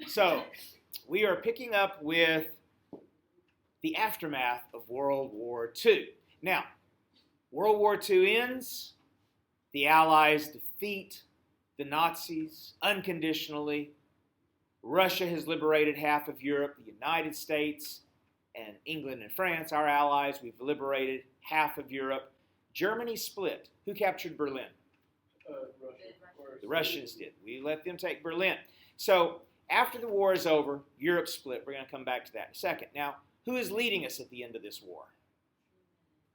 So, we are picking up with the aftermath of World War II. Now, World War II ends, the Allies defeat the Nazis unconditionally. Russia has liberated half of Europe. The United States and England and France, our allies, we've liberated half of Europe. Germany split. Who captured Berlin? Russia. The Russians did. We let them take Berlin. So after the war is over, Europe split. We're going to come back to that in a second. Now, who is leading us at the end of this war?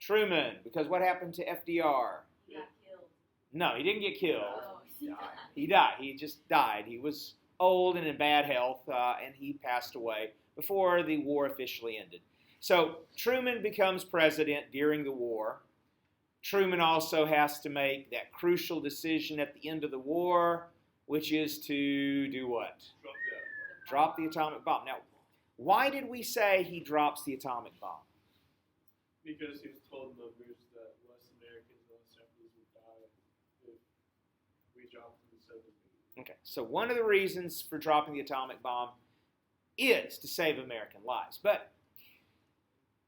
Truman. Because what happened to FDR? He got killed. No, he didn't get killed. Oh, he died. He died. He just died. He was old and in bad health, and he passed away before the war officially ended. So Truman becomes president during the war. Truman also has to make that crucial decision at the end of the war, which is to do what? Drop the atomic bomb. Now, why did we say he drops the atomic bomb? Because he was told numbers that West Americans and West Africans would die if we dropped the Soviet Union. Okay, so one of the reasons for dropping the atomic bomb is to save American lives. But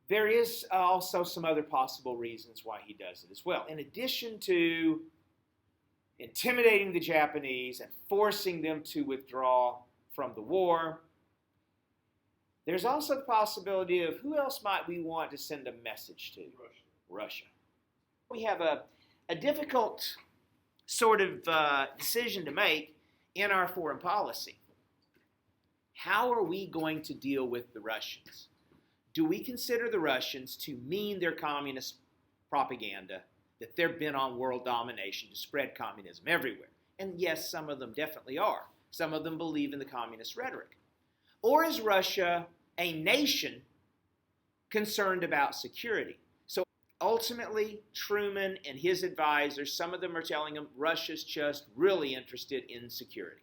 there is also some other possible reasons why he does it as well. In addition to intimidating the Japanese and forcing them to withdraw from the war, there's also the possibility of who else might we want to send a message to? Russia. We have a difficult sort of decision to make in our foreign policy. How are we going to deal with the Russians? Do we consider the Russians to mean their communist propaganda, that they're bent on world domination to spread communism everywhere? And yes, some of them definitely are. Some of them believe in the communist rhetoric. Or is Russia a nation concerned about security? So ultimately, Truman and his advisors, some of them are telling him Russia's just really interested in security.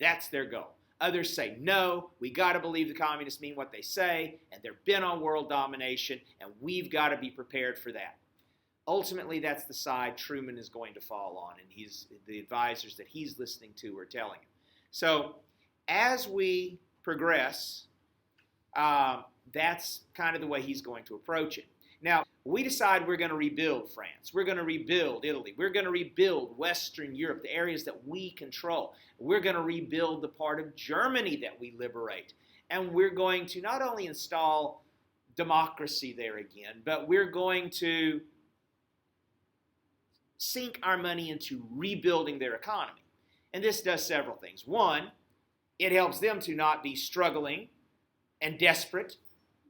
That's their goal. Others say, no, we got to believe the communists mean what they say, and they're bent on world domination, and we've got to be prepared for that. Ultimately, that's the side Truman is going to fall on, and the advisors that he's listening to are telling him. So as we progress, that's kind of the way he's going to approach it. Now, we decide we're going to rebuild France. We're going to rebuild Italy. We're going to rebuild Western Europe, the areas that we control. We're going to rebuild the part of Germany that we liberate. And we're going to not only install democracy there again, but we're going to sink our money into rebuilding their economy. And this does several things. One, it helps them to not be struggling and desperate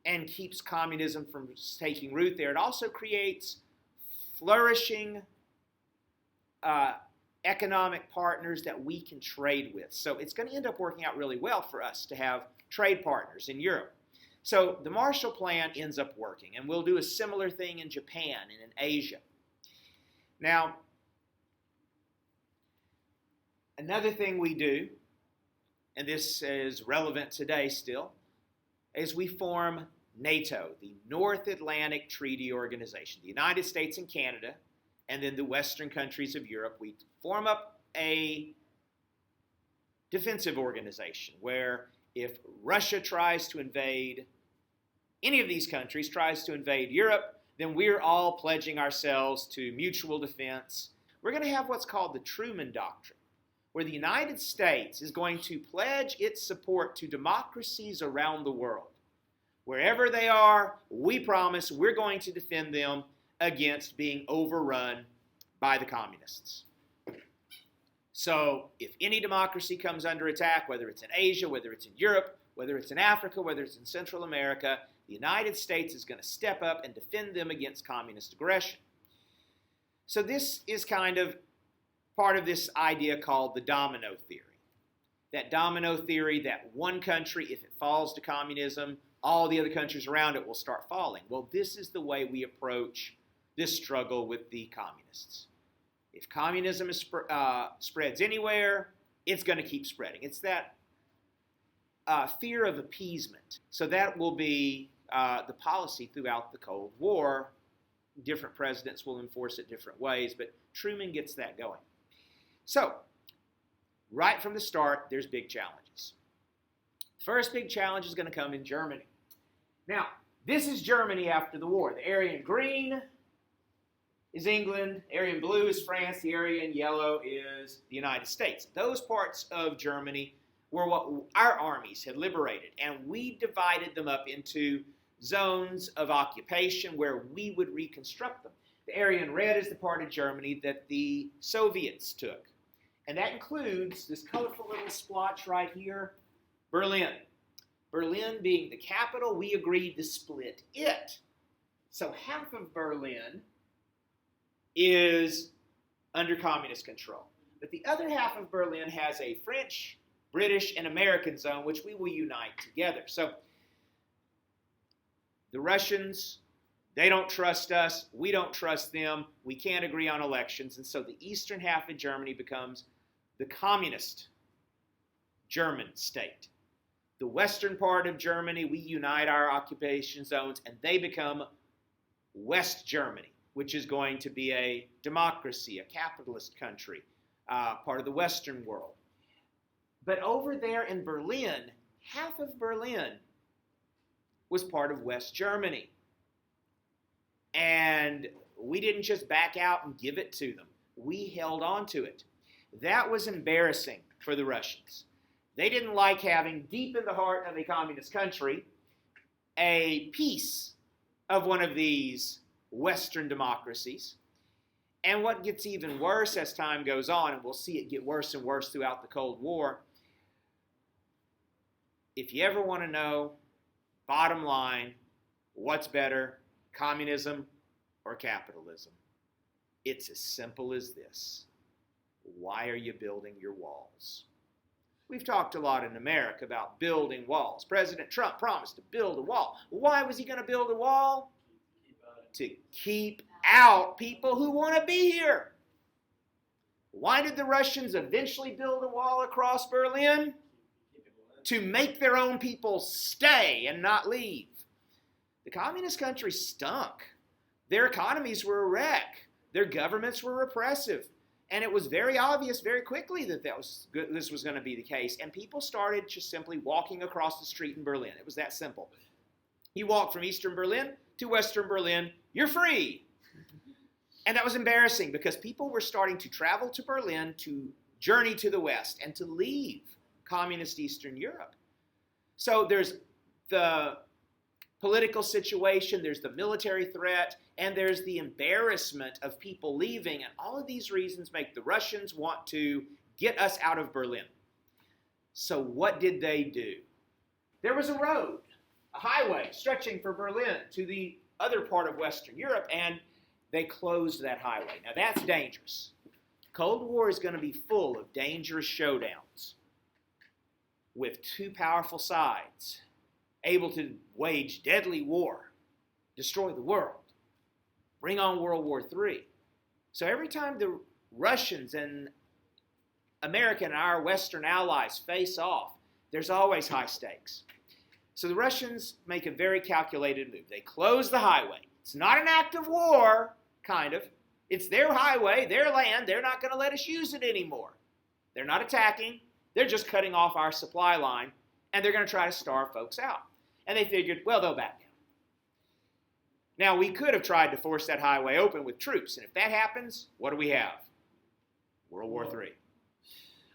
and keeps communism from taking root there. It also creates flourishing economic partners that we can trade with. So it's going to end up working out really well for us to have trade partners in Europe. So the Marshall Plan ends up working, and we'll do a similar thing in Japan and in Asia. Now, another thing we do, and this is relevant today still, is we form NATO, the North Atlantic Treaty Organization. The United States and Canada, and then the Western countries of Europe, we form up a defensive organization where if Russia tries to invade, any of these countries tries to invade Europe, then we're all pledging ourselves to mutual defense. We're going to have what's called the Truman Doctrine, where the United States is going to pledge its support to democracies around the world. Wherever they are, we promise we're going to defend them against being overrun by the communists. So if any democracy comes under attack, whether it's in Asia, whether it's in Europe, whether it's in Africa, whether it's in Central America, the United States is going to step up and defend them against communist aggression. So this is kind of part of this idea called the domino theory. That domino theory that one country, if it falls to communism, all the other countries around it will start falling. Well, this is the way we approach this struggle with the communists. If communism spreads anywhere, it's going to keep spreading. It's that fear of appeasement. So that will be the policy throughout the Cold War. Different presidents will enforce it different ways, but Truman gets that going. So, right from the start, there's big challenges. First big challenge is going to come in Germany. Now, this is Germany after the war. The area in green is England, the area in blue is France, the area in yellow is the United States. Those parts of Germany were what our armies had liberated, and we divided them up into zones of occupation where we would reconstruct them. The area in red is the part of Germany that the Soviets took, and that includes this colorful little splotch right here, Berlin. Berlin being the capital, we agreed to split it. So half of Berlin is under communist control. But the other half of Berlin has a French, British, and American zone, which we will unite together. So the Russians, they don't trust us. We don't trust them. We can't agree on elections. And so the eastern half of Germany becomes the communist German state. The western part of Germany, we unite our occupation zones, and they become West Germany, which is going to be a democracy, a capitalist country, part of the Western world. But over there in Berlin, half of Berlin was part of West Germany. And we didn't just back out and give it to them. We held on to it. That was embarrassing for the Russians. They didn't like having, deep in the heart of a communist country, a piece of one of these Western democracies. And what gets even worse as time goes on, and we'll see it get worse and worse throughout the Cold War, if you ever want to know, bottom line, what's better, communism or capitalism? It's as simple as this. Why are you building your walls? We've talked a lot in America about building walls. President Trump promised to build a wall. Why was he going to build a wall? To keep out people who want to be here. Why did the Russians eventually build a wall across Berlin? To make their own people stay and not leave. The communist country stunk. Their economies were a wreck. Their governments were repressive. And it was very obvious very quickly that this was going to be the case. And people started just simply walking across the street in Berlin. It was that simple. You walk from Eastern Berlin to Western Berlin, you're free. And that was embarrassing because people were starting to travel to Berlin to journey to the West and to leave communist Eastern Europe. So there's the political situation, there's the military threat, and there's the embarrassment of people leaving. And all of these reasons make the Russians want to get us out of Berlin. So what did they do? There was a road, a highway stretching from Berlin to the other part of Western Europe, and they closed that highway. Now that's dangerous. Cold War is going to be full of dangerous showdowns with two powerful sides able to wage deadly war, destroy the world, bring on World War III. So every time the Russians and America and our Western allies face off, there's always high stakes. So the Russians make a very calculated move. They close the highway. It's not an act of war, kind of. It's their highway, their land. They're not going to let us use it anymore. They're not attacking. They're just cutting off our supply line, and they're going to try to starve folks out. And they figured, well, they'll back down. Now, we could have tried to force that highway open with troops, and if that happens, what do we have? World War III.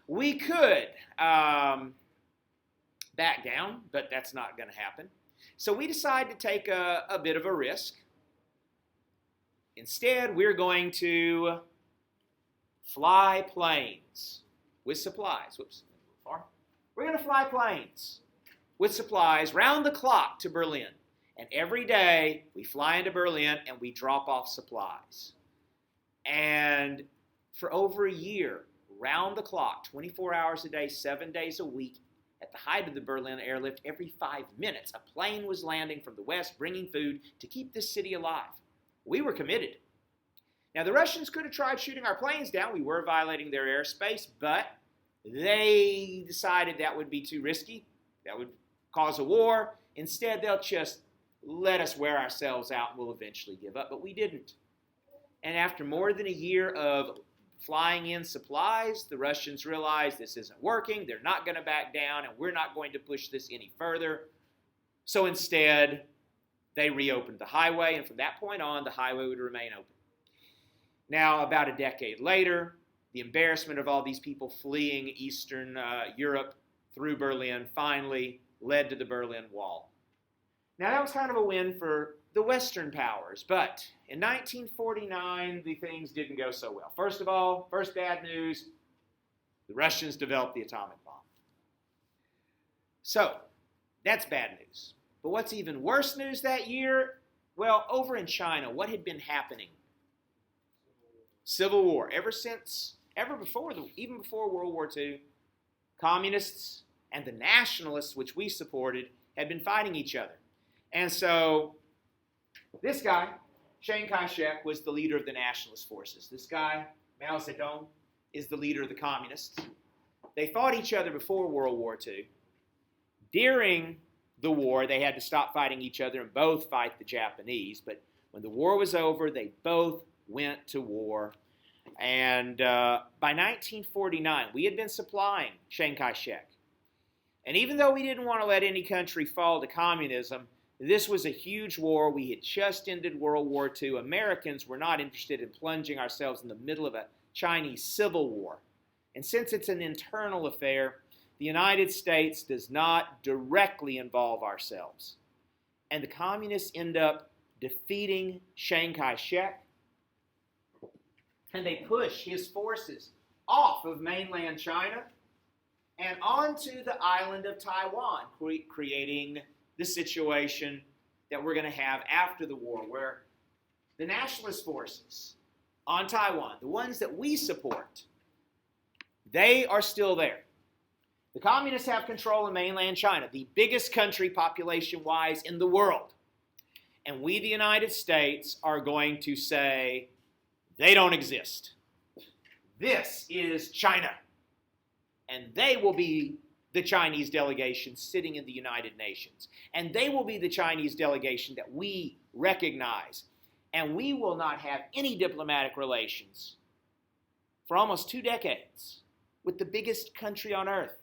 We could back down, but that's not going to happen. So we decided to take a bit of a risk. Instead, we're going to fly planes with supplies. Whoops, a little far. We're going to fly planes with supplies round the clock to Berlin. And every day, we fly into Berlin and we drop off supplies. And for over a year, round the clock, 24 hours a day, 7 days a week, at the height of the Berlin airlift, every 5 minutes, a plane was landing from the west bringing food to keep this city alive. We were committed. Now, the Russians could have tried shooting our planes down. We were violating their airspace, but they decided that would be too risky. That would cause a war. Instead, they'll just let us wear ourselves out and we'll eventually give up. But we didn't. And after more than a year of flying in supplies. The Russians realize this isn't working. They're not going to back down, and we're not going to push this any further. So instead, they reopened the highway, and from that point on, the highway would remain open. Now, about a decade later, the embarrassment of all these people fleeing Eastern Europe through Berlin finally led to the Berlin Wall. Now, that was kind of a win for the Western powers, but in 1949, the things didn't go so well. First of all, first bad news, the Russians developed the atomic bomb. So, that's bad news. But what's even worse news that year? Well, over in China, what had been happening? Civil War. Even before World War II, communists and the nationalists, which we supported, had been fighting each other. And so this guy, Chiang Kai-shek, was the leader of the nationalist forces. This guy, Mao Zedong, is the leader of the communists. They fought each other before World War II. During the war, they had to stop fighting each other and both fight the Japanese. But when the war was over, they both went to war. And by 1949, we had been supplying Chiang Kai-shek. And even though we didn't want to let any country fall to communism, this was a huge war. We had just ended World War II. Americans were not interested in plunging ourselves in the middle of a Chinese civil war. And since it's an internal affair, the United States does not directly involve ourselves. And the communists end up defeating Chiang Kai-shek, and they push his forces off of mainland China and onto the island of Taiwan, creating the situation that we're going to have after the war, where the nationalist forces on Taiwan, the ones that we support, they are still there. The communists have control of mainland China, the biggest country population-wise in the world. And we, the United States, are going to say, they don't exist. This is China. And they will be the Chinese delegation sitting in the United Nations. And they will be the Chinese delegation that we recognize. And we will not have any diplomatic relations for almost 2 decades with the biggest country on earth.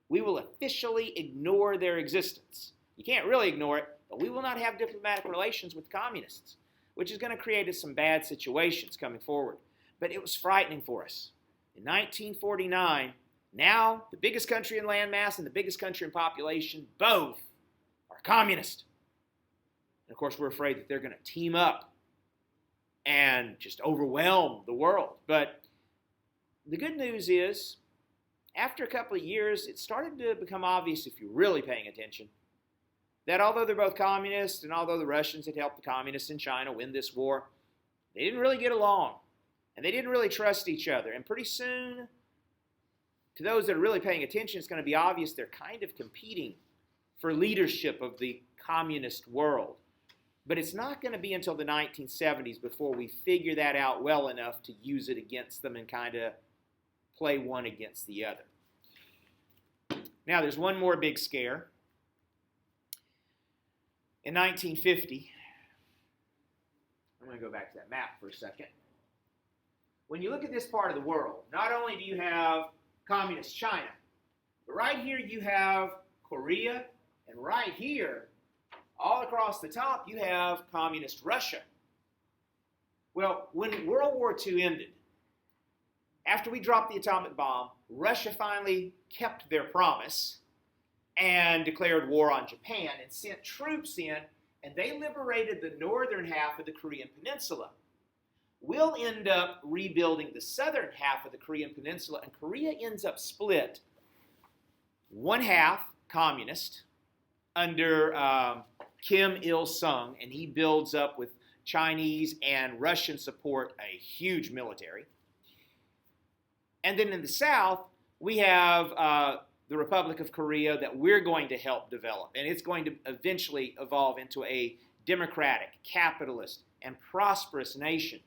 We will officially ignore their existence. You can't really ignore it, but we will not have diplomatic relations with communists, which is going to create us some bad situations coming forward. But it was frightening for us. In 1949, now the biggest country in landmass and the biggest country in population both are communist. And of course, we're afraid that they're going to team up and just overwhelm the world. But the good news is, after a couple of years, it started to become obvious, if you're really paying attention, that although they're both communists and although the Russians had helped the communists in China win this war, they didn't really get along. And they didn't really trust each other. And pretty soon, to those that are really paying attention, it's going to be obvious they're kind of competing for leadership of the communist world. But it's not going to be until the 1970s before we figure that out well enough to use it against them and kind of play one against the other. Now, there's one more big scare. In 1950, I'm going to go back to that map for a second. When you look at this part of the world, not only do you have communist China, but right here you have Korea, and right here, all across the top, you have communist Russia. Well, when World War II ended, after we dropped the atomic bomb, Russia finally kept their promise and declared war on Japan and sent troops in, and they liberated the northern half of the Korean Peninsula. We'll end up rebuilding the southern half of the Korean Peninsula, and Korea ends up split. One half communist under Kim Il-sung, and he builds up with Chinese and Russian support a huge military. And then in the south, we have the Republic of Korea that we're going to help develop. And it's going to eventually evolve into a democratic, capitalist, and prosperous nation.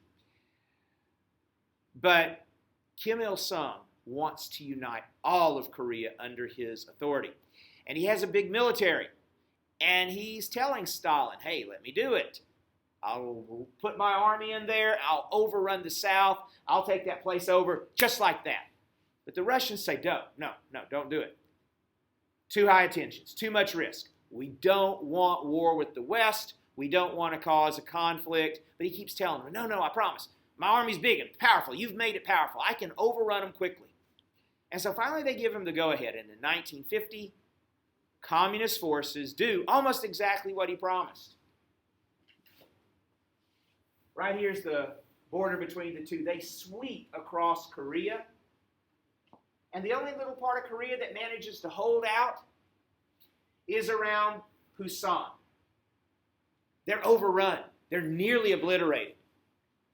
But Kim Il-sung wants to unite all of Korea under his authority. And he has a big military. And he's telling Stalin, hey, let me do it. I'll put my army in there. I'll overrun the South. I'll take that place over just like that. But the Russians say, no, don't do it. Too high tensions, too much risk. We don't want war with the West. We don't want to cause a conflict. But he keeps telling them, no, I promise. My army's big and powerful. You've made it powerful. I can overrun them quickly. And so finally they give him the go-ahead. And in 1950, communist forces do almost exactly what he promised. Right here's the border between the two. They sweep across Korea. And the only little part of Korea that manages to hold out is around Busan. They're overrun. They're nearly obliterated.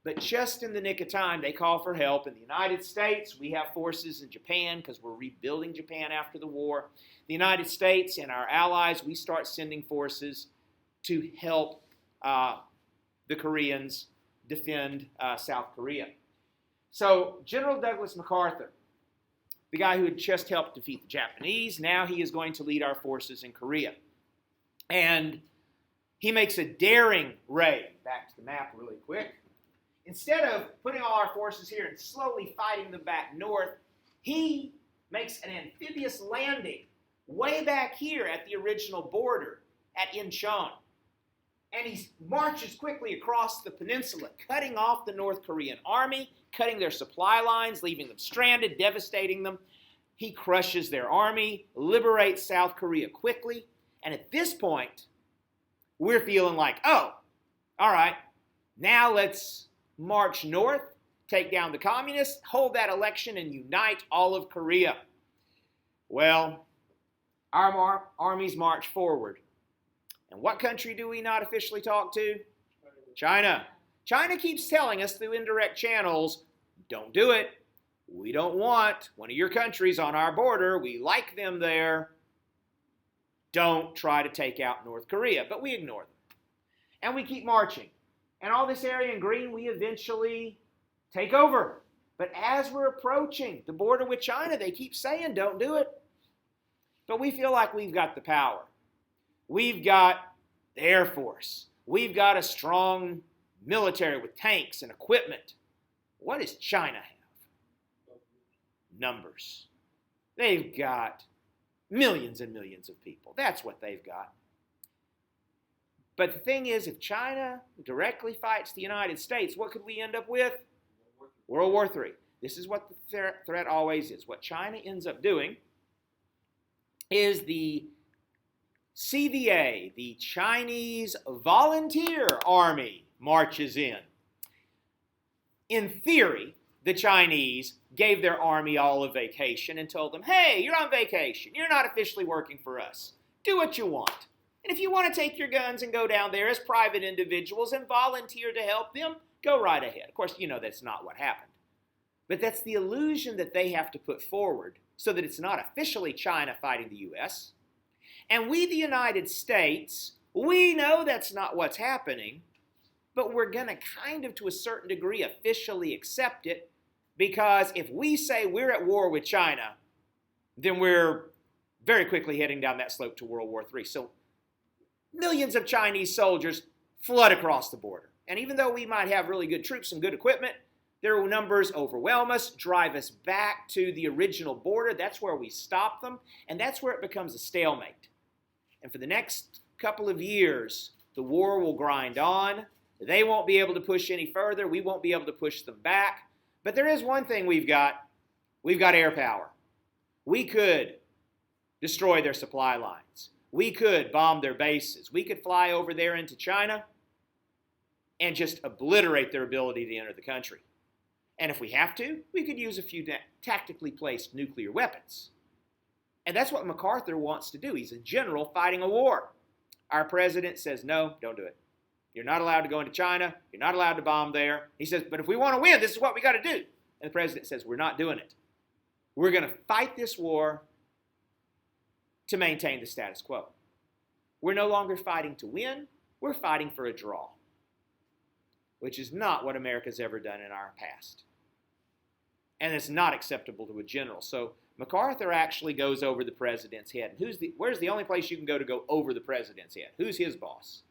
But just in the nick of time, they call for help. In the United States, we have forces in Japan because we're rebuilding Japan after the war. The United States and our allies, we start sending forces to help the Koreans defend South Korea. So General Douglas MacArthur, the guy who had just helped defeat the Japanese, now he is going to lead our forces in Korea. And he makes a daring raid. Back to the map really quick. Instead of putting all our forces here and slowly fighting them back north, he makes an amphibious landing way back here at the original border at Incheon. And he marches quickly across the peninsula, cutting off the North Korean army, cutting their supply lines, leaving them stranded, devastating them. He crushes their army, liberates South Korea quickly. And at this point, we're feeling like, oh, all right, now let's march north, take down the communists, hold that election, and unite all of Korea. Well, our armies march forward. And what country do we not officially talk to? China. China keeps telling us through indirect channels, don't do it. We don't want one of your countries on our border. We like them there. Don't try to take out North Korea. But we ignore them. And we keep marching. And all this area in green, we eventually take over. But as we're approaching the border with China, they keep saying, don't do it. But we feel like we've got the power. We've got the Air Force. We've got a strong military with tanks and equipment. What does China have? Numbers. They've got millions and millions of people. That's what they've got. But the thing is, if China directly fights the United States, what could we end up with? World War III. This is what the threat always is. What China ends up doing is the CVA, the Chinese Volunteer Army, marches in. In theory, the Chinese gave their army all a vacation and told them, hey, you're on vacation. You're not officially working for us. Do what you want. And if you want to take your guns and go down there as private individuals and volunteer to help them, go right ahead. Of course, you know that's not what happened. But that's the illusion that they have to put forward so that it's not officially China fighting the U.S. And we, the United States, we know that's not what's happening, but we're going to kind of, to a certain degree, officially accept it, because if we say we're at war with China, then we're very quickly heading down that slope to World War III. So millions of Chinese soldiers flood across the border. And even though we might have really good troops and good equipment, their numbers overwhelm us, drive us back to the original border. That's where we stop them, and that's where it becomes a stalemate. And for the next couple of years, the war will grind on. They won't be able to push any further. We won't be able to push them back. But there is one thing we've got. We've got air power. We could destroy their supply lines. We could bomb their bases. We could fly over there into China and just obliterate their ability to enter the country. And if we have to, we could use a few tactically placed nuclear weapons. And that's what MacArthur wants to do. He's a general fighting a war. Our president says, no, don't do it. You're not allowed to go into China. You're not allowed to bomb there. He says, but if we want to win, this is what we got to do. And the president says, we're not doing it. We're going to fight this war to maintain the status quo. We're no longer fighting to win. We're fighting for a draw, which is not what America's ever done in our past. And it's not acceptable to a general. So MacArthur actually goes over the president's head. Where's the only place you can go over the president's head? Who's his boss?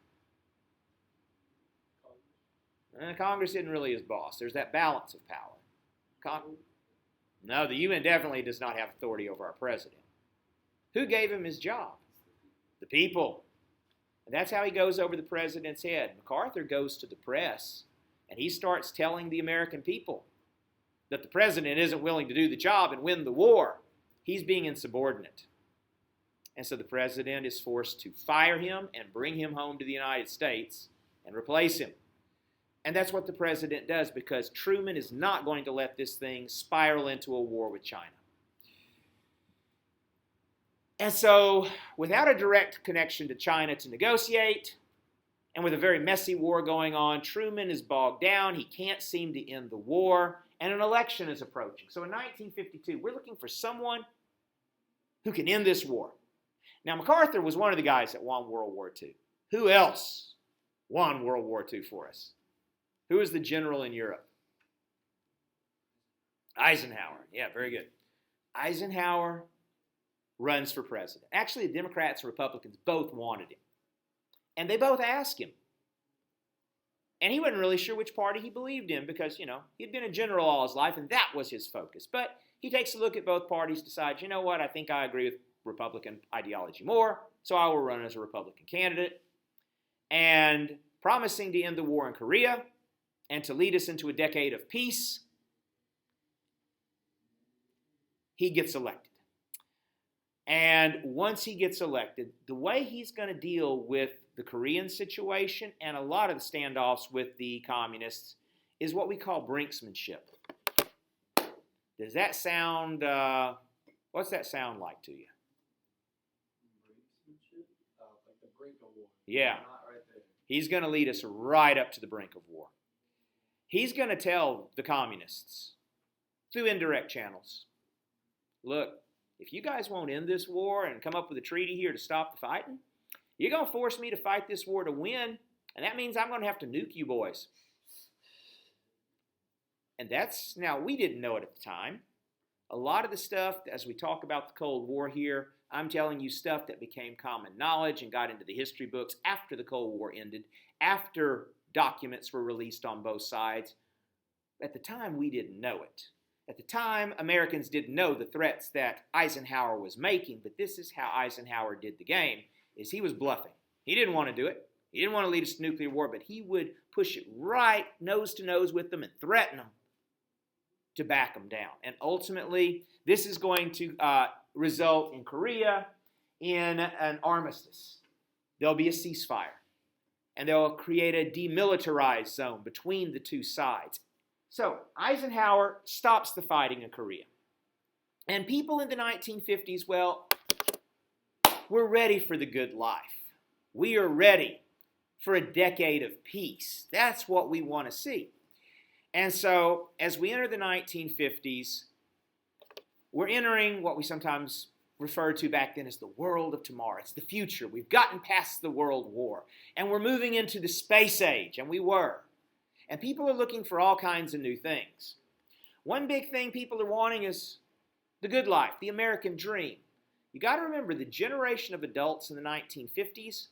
Congress isn't really his boss. There's that balance of power. No, the UN definitely does not have authority over our president. Who gave him his job? The people. And that's how he goes over the president's head. MacArthur goes to the press, and he starts telling the American people that the president isn't willing to do the job and win the war. He's being insubordinate. And so the president is forced to fire him and bring him home to the United States and replace him. And that's what the president does, because Truman is not going to let this thing spiral into a war with China. And so, without a direct connection to China to negotiate, and with a very messy war going on, Truman is bogged down. He can't seem to end the war, and an election is approaching. So in 1952, we're looking for someone who can end this war. Now, MacArthur was one of the guys that won World War II. Who else won World War II for us? Who was the general in Europe? Eisenhower. Yeah, very good. Eisenhower runs for president. Actually, the Democrats and Republicans both wanted him. And they both asked him. And he wasn't really sure which party he believed in because, he'd been a general all his life and that was his focus. But he takes a look at both parties, decides, I think I agree with Republican ideology more, so I will run as a Republican candidate. And promising to end the war in Korea and to lead us into a decade of peace, he gets elected. And once he gets elected, the way he's going to deal with the Korean situation and a lot of the standoffs with the communists is what we call brinksmanship. Does that sound, what's that sound like to you? Brinksmanship? Like the brink of war. Yeah. Not right there. He's going to lead us right up to the brink of war. He's going to tell the communists through indirect channels, look, if you guys won't end this war and come up with a treaty here to stop the fighting, you're going to force me to fight this war to win, and that means I'm going to have to nuke you boys. And now, we didn't know it at the time. A lot of the stuff, as we talk about the Cold War here, I'm telling you stuff that became common knowledge and got into the history books after the Cold War ended, after documents were released on both sides. At the time, we didn't know it. At the time, Americans didn't know the threats that Eisenhower was making, but this is how Eisenhower did the game, is he was bluffing. He didn't want to do it. He didn't want to lead us to nuclear war, but he would push it right nose to nose with them and threaten them to back them down. And ultimately, this is going to result in Korea in an armistice. There'll be a ceasefire, and they'll create a demilitarized zone between the two sides. So Eisenhower stops the fighting in Korea. And people in the 1950s, we're ready for the good life. We are ready for a decade of peace. That's what we want to see. And so as we enter the 1950s, we're entering what we sometimes referred to back then as the world of tomorrow. It's the future. We've gotten past the World War. And we're moving into the space age, and we were. And people are looking for all kinds of new things. One big thing people are wanting is the good life, the American dream. You got to remember the generation of adults in the 1950s,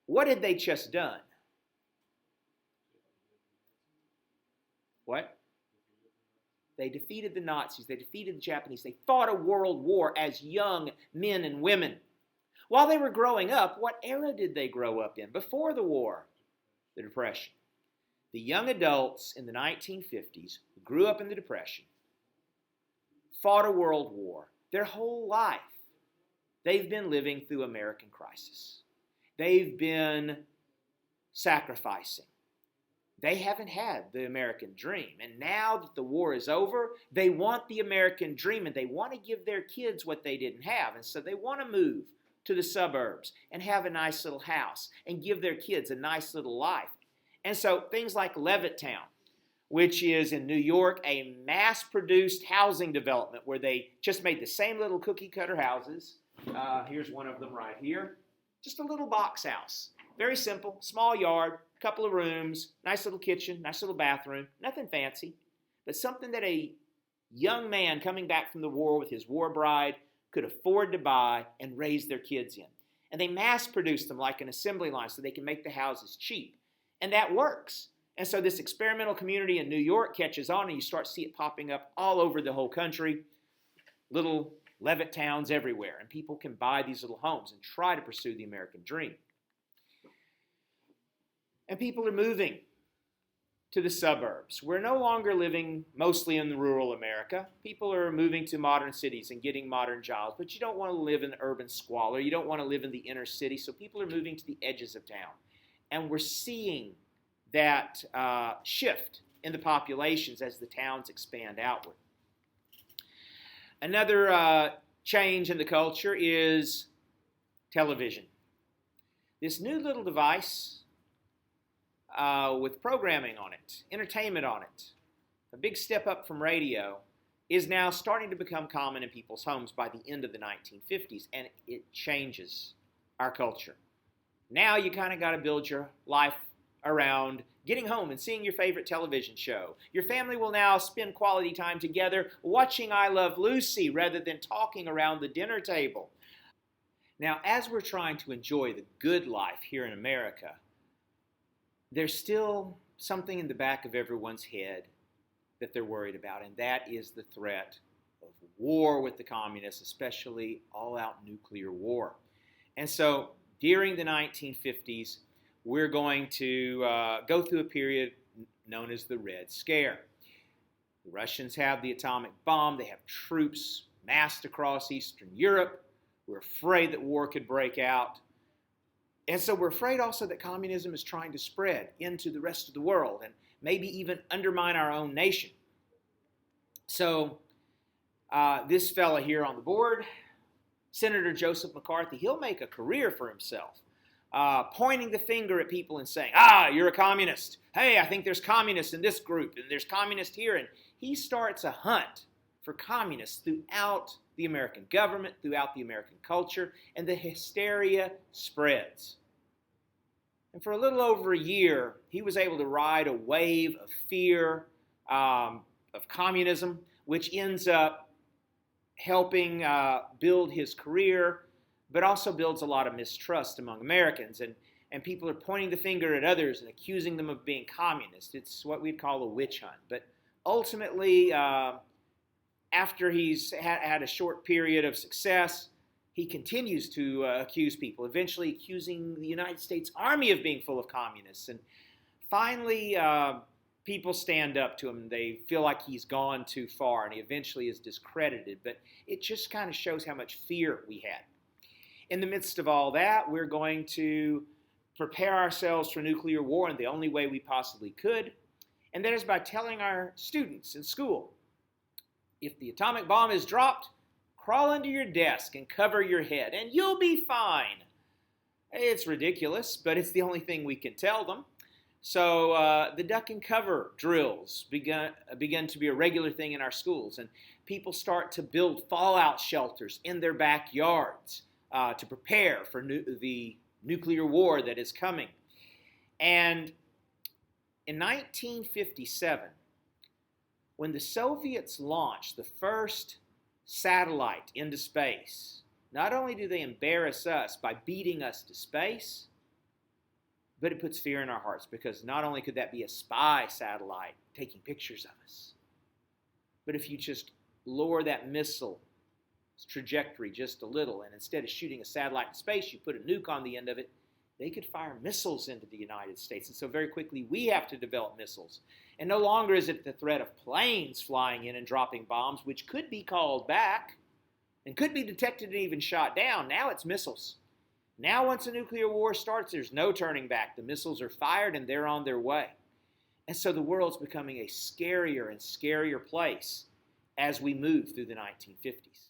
what had they just done? What? They defeated the Nazis. They defeated the Japanese. They fought a world war as young men and women. While they were growing up, what era did they grow up in before the war? The Depression. The young adults in the 1950s who grew up in the Depression fought a world war. Their whole life, they've been living through American crisis. They've been sacrificing. They haven't had the American dream. And now that the war is over, they want the American dream, and they want to give their kids what they didn't have. And so they want to move to the suburbs and have a nice little house and give their kids a nice little life. And so things like Levittown, which is in New York, a mass-produced housing development where they just made the same little cookie-cutter houses. Here's one of them right here. Just a little box house. Very simple, small yard, couple of rooms, nice little kitchen, nice little bathroom, nothing fancy, but something that a young man coming back from the war with his war bride could afford to buy and raise their kids in. And they mass-produce them like an assembly line so they can make the houses cheap. And that works. And so this experimental community in New York catches on, and you start to see it popping up all over the whole country, little Levitt towns everywhere, and people can buy these little homes and try to pursue the American dream. And people are moving to the suburbs. We're no longer living mostly in rural America. People are moving to modern cities and getting modern jobs, but you don't want to live in urban squalor. You don't want to live in the inner city, so people are moving to the edges of town. And we're seeing that shift in the populations as the towns expand outward. Another change in the culture is television. This new little device with programming on it, entertainment on it, a big step up from radio, is now starting to become common in people's homes by the end of the 1950s, and it changes our culture. Now you kind of got to build your life around getting home and seeing your favorite television show. Your family will now spend quality time together watching I Love Lucy rather than talking around the dinner table. Now, as we're trying to enjoy the good life here in America, there's still something in the back of everyone's head that they're worried about, and that is the threat of war with the communists, especially all-out nuclear war. And so during the 1950s, we're going to go through a period known as the Red Scare. The Russians have the atomic bomb. They have troops massed across Eastern Europe. We're afraid that war could break out. And so we're afraid also that communism is trying to spread into the rest of the world and maybe even undermine our own nation. So this fella here on the board, Senator Joseph McCarthy, he'll make a career for himself, pointing the finger at people and saying, you're a communist. Hey, I think there's communists in this group, and there's communists here. And he starts a hunt for communists throughout the American government, throughout the American culture, and the hysteria spreads. And for a little over a year, he was able to ride a wave of fear of communism, which ends up helping build his career, but also builds a lot of mistrust among Americans. And people are pointing the finger at others and accusing them of being communist. It's what we'd call a witch hunt. But ultimately, after he's had a short period of success, he continues to accuse people, eventually accusing the United States Army of being full of communists. And finally, people stand up to him. They feel like he's gone too far, and he eventually is discredited. But it just kind of shows how much fear we had. In the midst of all that, we're going to prepare ourselves for nuclear war in the only way we possibly could, and that is by telling our students in school, if the atomic bomb is dropped, crawl under your desk and cover your head, and you'll be fine. It's ridiculous, but it's the only thing we can tell them. So the duck and cover drills begin to be a regular thing in our schools, and people start to build fallout shelters in their backyards to prepare for the nuclear war that is coming. And in 1957, when the Soviets launched the first satellite into space, not only do they embarrass us by beating us to space, but it puts fear in our hearts, because not only could that be a spy satellite taking pictures of us, but if you just lower that missile's trajectory just a little, and instead of shooting a satellite in space, you put a nuke on the end of it, they could fire missiles into the United States. And so very quickly, we have to develop missiles. And no longer is it the threat of planes flying in and dropping bombs, which could be called back and could be detected and even shot down. Now it's missiles. Now once a nuclear war starts, there's no turning back. The missiles are fired and they're on their way. And so the world's becoming a scarier and scarier place as we move through the 1950s.